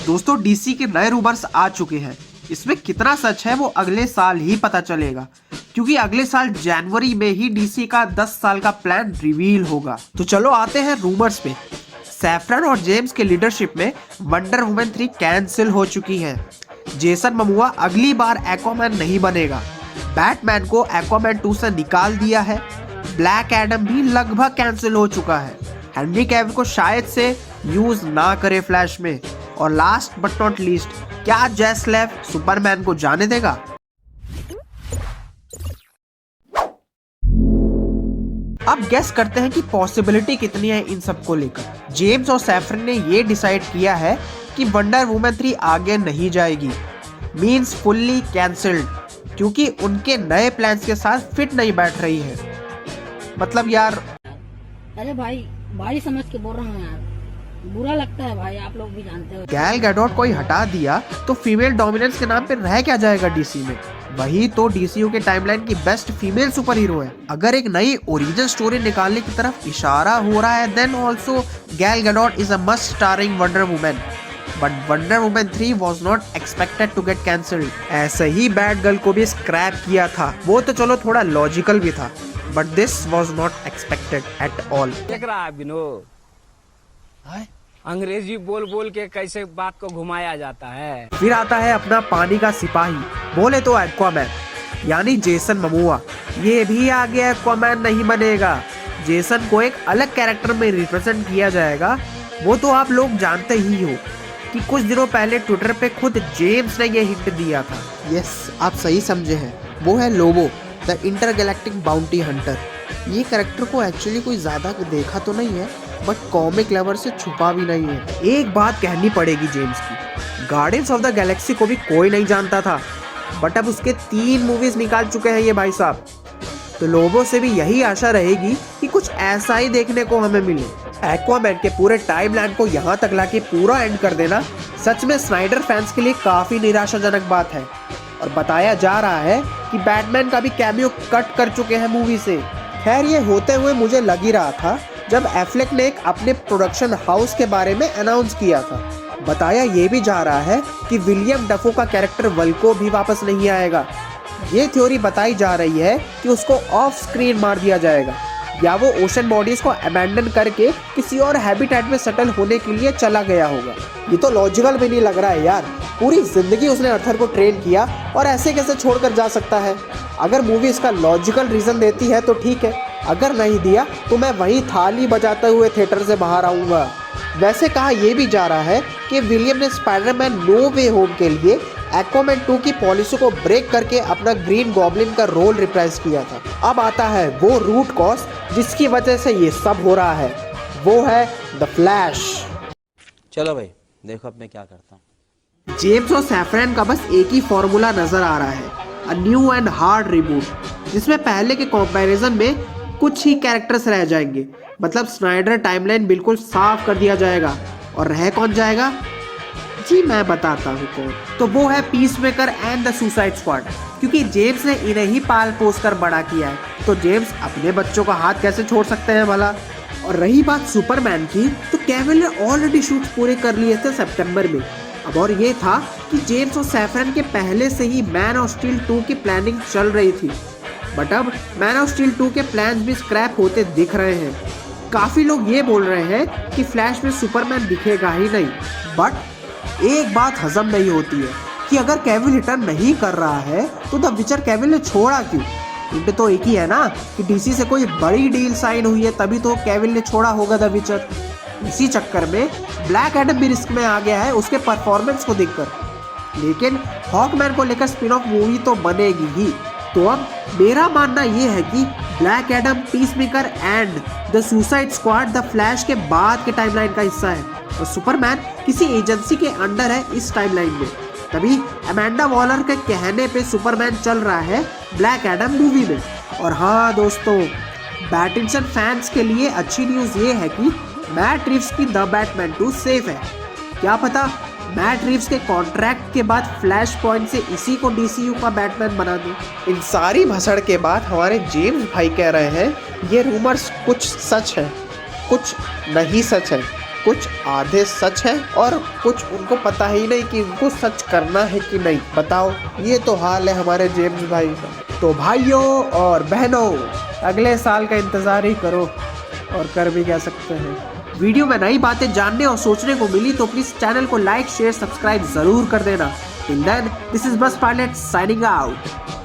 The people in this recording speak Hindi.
दोस्तों डीसी के नए रूमर्स आ चुके हैं। इसमें कितना सच है वो अगले साल ही पता चलेगा, क्योंकि अगले साल जनवरी में ही डीसी का 10 साल का प्लान रिवील होगा। तो चलो आते हैं रूमर्स पे। सैफरन और जेम्स के लीडरशिप में वंडर वुमन 3 कैंसिल हो चुकी है। जेसन ममुआ अगली बार एक्वामैन नहीं बनेगा। बैटमैन को एक्वामैन 2 से निकाल दिया है। ब्लैक एडम भी लगभग कैंसिल हो चुका है। हेनरी कैविल को शायद से यूज ना करे फ्लैश में। और लास्ट बट नॉट लीस्ट, क्या जैस्लेव सुपरमैन को जाने देगा? अब गेस करते हैं कि पॉसिबिलिटी कितनी है इन सब को लेकर। जेम्स और सैफरन ने ये डिसाइड किया है कि वंडर वुमन 3 आगे नहीं जाएगी, मींस फुल्ली कैंसिल्ड, क्योंकि उनके नए प्लान्स के साथ फिट नहीं बैठ रही है। मतलब यार, अरे भाई समझ के बोल रहा हूँ यार, बुरा लगता है भाई, आप लोग भी जानते हो। गैल गैडोट को ही हटा दिया तो फीमेल डोमिनेंस के नाम पे रह क्या जाएगा डीसी में? वही तो डीसीयू के टाइमलाइन की बेस्ट फीमेल सुपर हीरो है। अगर एक नई ओरिजिन स्टोरी निकालने की तरफ इशारा हो रहा है, then also Gal Gadot is a must starring Wonder Woman. But Wonder Woman 3 was not expected to get cancelled। ऐसे ही बैड गर्ल को भी स्क्रैप किया था, वो तो चलो थोड़ा लॉजिकल भी था, but this was not expected at all। देख रहा है विनोद, अंग्रेजी बोल बोल के कैसे बात को घुमाया जाता है। फिर आता है अपना पानी का सिपाही, बोले तो एक्वामैन, यानी जेसन ममुआ। ये भी आगे एक्वामैन नहीं बनेगा। जेसन को एक अलग कैरेक्टर में रिप्रेजेंट किया जाएगा। वो तो आप लोग जानते ही हो कि कुछ दिनों पहले ट्विटर पे खुद जेम्स ने ये हिंट दिया था। यस, आप सही समझे हैं, वो है Lobo, the intergalactic bounty Hunter. ये कैरेक्टर को एक्चुअली कोई ज्यादा देखा तो नहीं है, बट कॉमिक लवर से छुपा भी नहीं है। एक बात कहनी पड़ेगी जेम्स की, गार्डियंस ऑफ द गैलेक्सी को भी कोई नहीं जानता था, बट अब उसके 3 मूवीज निकाल चुके हैं ये भाई साहब। तो लोगों से भी यही आशा रहेगी कि कुछ ऐसा ही देखने को हमें मिले। एक्वामैन के पूरे टाइमलाइन को यहाँ तक लाके पूरा एंड कर देना सच में स्नाइडर फैंस के लिए काफी निराशाजनक बात है। और बताया जा रहा है कि बैटमैन का भी कैमियो कट कर चुके हैं मूवी से। खैर ये होते हुए मुझे लग ही रहा था जब एफ्लेक ने एक अपने प्रोडक्शन हाउस के बारे में अनाउंस किया था। बताया ये भी जा रहा है कि विलियम डफो का कैरेक्टर वल्को भी वापस नहीं आएगा। ये थ्योरी बताई जा रही है कि उसको ऑफ स्क्रीन मार दिया जाएगा, या वो ओशन बॉडीज को अबैंडन करके किसी और हैबिटेट में सेटल होने के लिए चला गया होगा। ये तो लॉजिकल भी नहीं लग रहा है यार। पूरी जिंदगी उसने अर्थर को ट्रेन किया और ऐसे कैसे छोड़कर जा सकता है? अगर मूवी इसका लॉजिकल रीजन देती है तो ठीक है, अगर नहीं दिया तो मैं वही थाली बजाते हुए थिएटर से बाहर आऊँगा। वैसे कहा यह भी जा रहा है कि विलियम ने स्पाइडरमैन नो वे होम के लिए एक्वामैन 2 की पॉलिसी को ब्रेक करके अपना ग्रीन गॉब्लिन का रोल रिप्राइज किया था। अब आता है वो रूट कॉज जिसकी वजह से ये सब हो रहा है, वो है द फ्लैश। चलो भाई देखो अब मैं क्या करता हूँ। जेम्स और सैफरन का बस एक ही फॉर्मूला नजर आ रहा है, a new and hard reboot, जिसमें पहले के कंपैरिजन में कुछ ही कैरेक्टर्स रह जाएंगे। मतलब स्नाइडर टाइमलाइन बिल्कुल साफ कर दिया जाएगा। और रह कौन जाएगा? जी मैं बताता हूँ कौन। तो वो है peacemaker and the suicide squad, क्योंकि जेम्स ने इन्हें ही पाल पोस कर बड़ा किया है, तो जेम्स अपने बच्चों का हाथ कैसे छोड़ सकते हैं भला। और रही बात सुपरमैन की, तो कैविल ने ऑलरेडी शूट पूरे कर लिए थे सितंबर में। अब और ये था कि जेम्स और सैफरन के पहले से ही मैन ऑफ स्टील 2 की प्लानिंग चल रही थी, बट अब मैन ऑफ स्टील 2 के प्लान्स भी स्क्रैप होते दिख रहे हैं। काफी लोग ये बोल रहे हैं कि फ्लैश में सुपरमैन दिखेगा ही नहीं। बट एक बात हजम नहीं होती है कि अगर कैविल रिटर्न नहीं कर रहा है तो द विचर कैविल ने छोड़ा क्यों? इनपे तो एक ही है ना कि डीसी से कोई बड़ी डील साइन हुई है तभी तो कैविल ने छोड़ा होगा द विचर। इसी चक्कर में ब्लैक एडम भी रिस्क में आ गया है उसके परफॉर्मेंस को देखकर। लेकिन हॉकमैन को लेकर स्पिन ऑफ मूवी तो बनेगी ही। तो अब मेरा मानना ये है कि black Adam, peacemaker and the suicide squad the flash के बाद के टाइमलाइन का हिस्सा है और सुपरमैन किसी एजेंसी के अंडर है इस टाइमलाइन में। तभी अमेंडा वॉलर के कहने पे सुपरमैन चल रहा है ब्लैक एडम मूवी में। और हाँ दोस्तों, पैटिंसन फैंस के लिए अच्छी न्यूज़ ये है कि मैट रिव्स की द बैटमैन 2 सेफ है। क्या पता मैट रिव्स के कॉन्ट्रैक्ट के बाद फ्लैश पॉइंट से इसी को डीसीयू का बैटमैन बना दे। इन सारी भसड़ के बाद हमारे जेम्स भाई कह रहे हैं ये रूमर्स कुछ सच है, कुछ नहीं सच है। कुछ आधे सच है और कुछ उनको पता ही नहीं कि उनको सच करना है कि नहीं। बताओ, ये तो हाल है हमारे जेम्स भाई का। तो भाइयों और बहनों, अगले साल का इंतजार ही करो, और कर भी क्या सकते हैं। वीडियो में नई बातें जानने और सोचने को मिली तो प्लीज चैनल को लाइक शेयर सब्सक्राइब जरूर कर देना। टिल देन, दिस इज बस पायलट साइनिंग आउट।